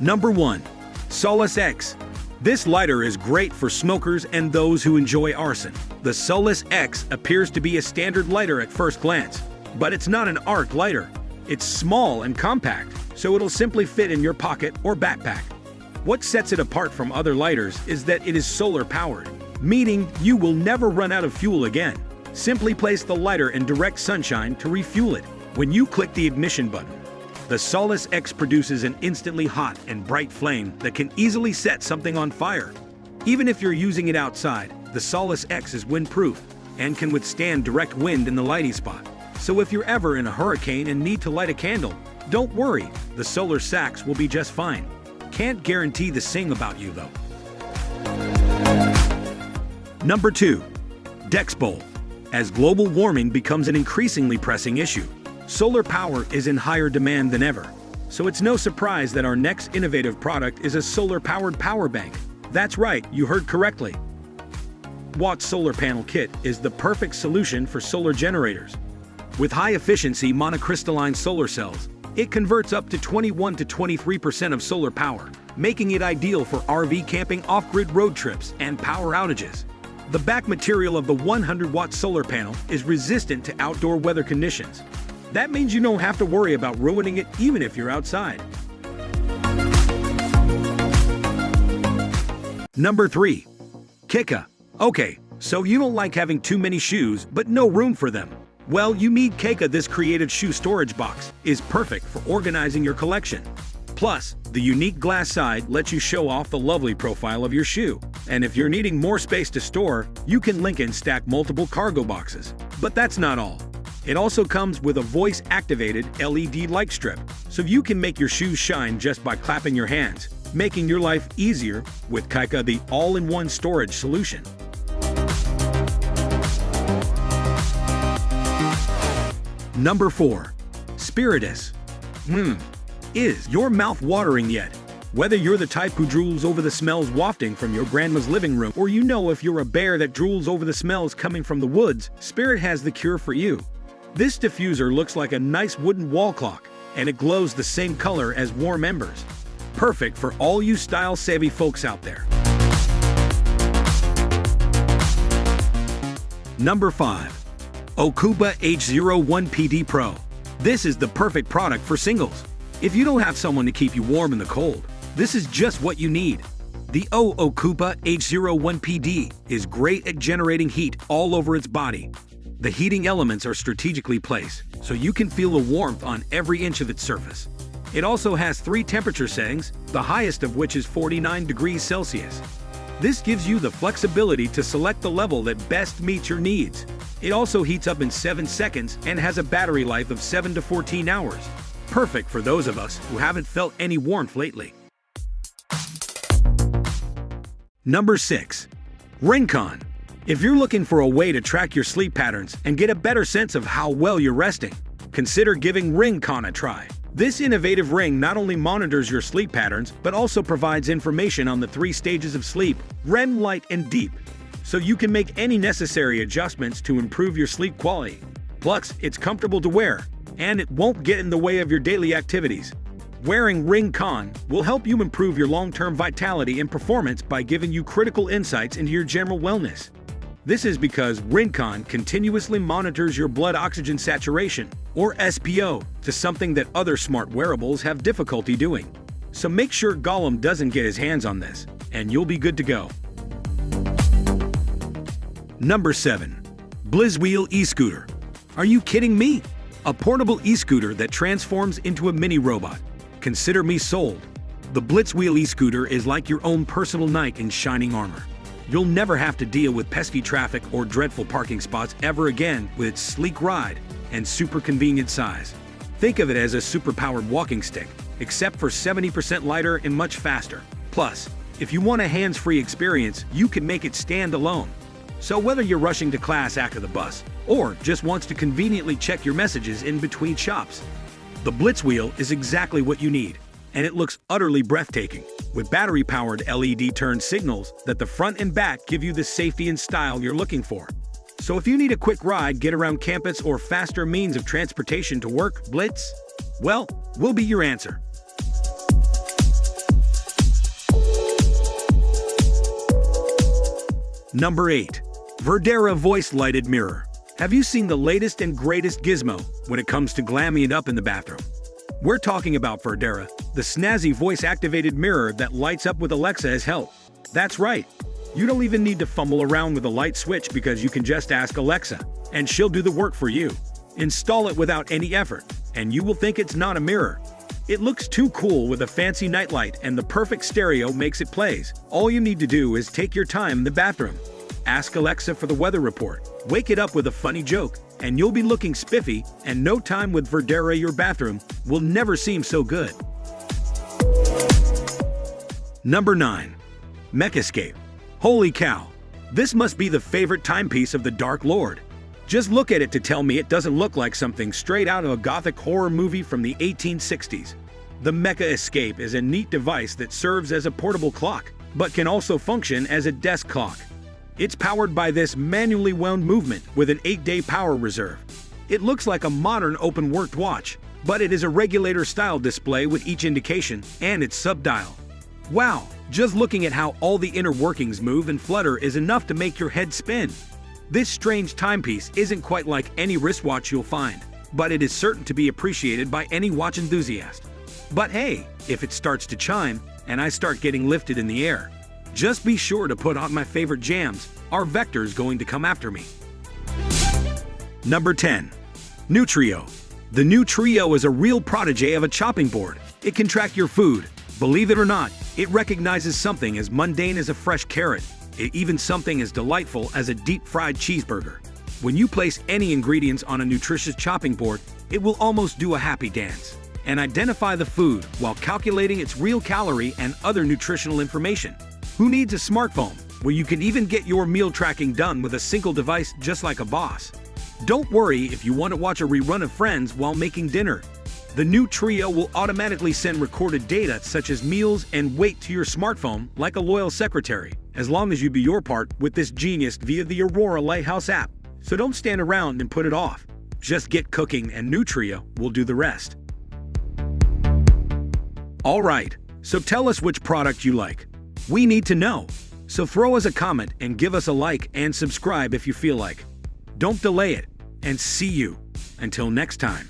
Number 1. Solace X. This lighter is great for smokers and those who enjoy arson. The Solace X appears to be a standard lighter at first glance, but it's not an arc lighter. It's small and compact, so it'll simply fit in your pocket or backpack. What sets it apart from other lighters is that it is solar-powered, meaning you will never run out of fuel again. Simply place the lighter in direct sunshine to refuel it. When you click the ignition button, the Solace X produces an instantly hot and bright flame that can easily set something on fire. Even if you're using it outside, the Solace X is windproof and can withstand direct wind in the lighting spot. So if you're ever in a hurricane and need to light a candle, don't worry, the Solar Sax will be just fine. Can't guarantee the same about you though. Number 2. Dexbowl. As global warming becomes an increasingly pressing issue, solar power is in higher demand than ever. So it's no surprise that our next innovative product is a solar-powered power bank. That's right, you heard correctly. Watt's Solar Panel Kit is the perfect solution for solar generators. With high-efficiency monocrystalline solar cells, it converts up to 21 to 23% of solar power, making it ideal for RV camping, off-grid road trips, and power outages. The back material of the 100-watt solar panel is resistant to outdoor weather conditions. That means you don't have to worry about ruining it even if you're outside. Number 3. Kika. Okay, so you don't like having too many shoes but no room for them. Well, you need Kika. This creative shoe storage box is perfect for organizing your collection. Plus, the unique glass side lets you show off the lovely profile of your shoe. And if you're needing more space to store, you can link and stack multiple cargo boxes. But that's not all. It also comes with a voice-activated LED light strip, so you can make your shoes shine just by clapping your hands, making your life easier with Kika, the all-in-one storage solution. Number 4. Spiritus. Is your mouth watering yet? Whether you're the type who drools over the smells wafting from your grandma's living room, or you know if you're a bear that drools over the smells coming from the woods, Spirit has the cure for you. This diffuser looks like a nice wooden wall clock, and it glows the same color as warm embers. Perfect for all you style-savvy folks out there. Number 5. Okuba H01PD Pro. This is the perfect product for singles. If you don't have someone to keep you warm in the cold, this is just what you need. The Okuba H01PD is great at generating heat all over its body. The heating elements are strategically placed, so you can feel the warmth on every inch of its surface. It also has 3 temperature settings, the highest of which is 49 degrees Celsius. This gives you the flexibility to select the level that best meets your needs. It also heats up in 7 seconds and has a battery life of 7 to 14 hours. Perfect for those of us who haven't felt any warmth lately. Number 6. Ringcon. If you're looking for a way to track your sleep patterns and get a better sense of how well you're resting, consider giving Ringcon a try. This innovative ring not only monitors your sleep patterns, but also provides information on the 3 stages of sleep: REM, light, and deep, so you can make any necessary adjustments to improve your sleep quality. Plus, it's comfortable to wear, and it won't get in the way of your daily activities. Wearing Ringcon will help you improve your long-term vitality and performance by giving you critical insights into your general wellness. This is because Ringcon continuously monitors your blood oxygen saturation, or SPO, to something that other smart wearables have difficulty doing. So make sure Gollum doesn't get his hands on this, and you'll be good to go. Number 7. Blitzwheel e-scooter. Are you kidding me? A portable e-scooter that transforms into a mini robot. Consider me sold. The Blitzwheel e-scooter is like your own personal knight in shining armor. You'll never have to deal with pesky traffic or dreadful parking spots ever again with its sleek ride and super convenient size. Think of it as a super-powered walking stick, except for 70% lighter and much faster. Plus, if you want a hands-free experience, you can make it stand alone. So whether you're rushing to class after the bus, or just wants to conveniently check your messages in between shops, the Blitzwheel is exactly what you need, and it looks utterly breathtaking, with battery-powered LED turn signals that the front and back give you the safety and style you're looking for. So if you need a quick ride, get around campus, or faster means of transportation to work, Blitz, well, we'll be your answer. Number 8. Verdera Voice Lighted Mirror. Have you seen the latest and greatest gizmo when it comes to glamming it up in the bathroom? We're talking about Verdera, the snazzy voice-activated mirror that lights up with Alexa as help. That's right. You don't even need to fumble around with a light switch because you can just ask Alexa, and she'll do the work for you. Install it without any effort, and you will think it's not a mirror. It looks too cool with a fancy nightlight, and the perfect stereo makes it plays. All you need to do is take your time in the bathroom. Ask Alexa for the weather report, wake it up with a funny joke, and you'll be looking spiffy, and no time with Verdera your bathroom will never seem so good. Number 9. Mechascape. Holy cow! This must be the favorite timepiece of the Dark Lord. Just look at it to tell me it doesn't look like something straight out of a gothic horror movie from the 1860s. The Mecha Escape is a neat device that serves as a portable clock, but can also function as a desk clock. It's powered by this manually wound movement with an 8-day power reserve. It looks like a modern open-worked watch, but it is a regulator-style display with each indication and its sub-dial. Wow, just looking at how all the inner workings move and flutter is enough to make your head spin. This strange timepiece isn't quite like any wristwatch you'll find, but it is certain to be appreciated by any watch enthusiast. But hey, if it starts to chime and I start getting lifted in the air, just be sure to put on my favorite jams. Our Vector's going to come after me. Number 10. Nutrio. The Nutrio is a real prodigy of a chopping board. It can track your food. Believe it or not, it recognizes something as mundane as a fresh carrot, even something as delightful as a deep-fried cheeseburger. When you place any ingredients on a nutritious chopping board, it will almost do a happy dance and identify the food while calculating its real calorie and other nutritional information. Who needs a smartphone where you can even get your meal tracking done with a single device just like a boss? Don't worry if you want to watch a rerun of Friends while making dinner. The Nutrio will automatically send recorded data such as meals and weight to your smartphone like a loyal secretary, as long as you do your part with this genius via the Aurora Lighthouse app. So don't stand around and put it off. Just get cooking and Nutrio will do the rest. Alright, so tell us which product you like. We need to know. So throw us a comment and give us a like and subscribe if you feel like. Don't delay it, and see you. Until next time.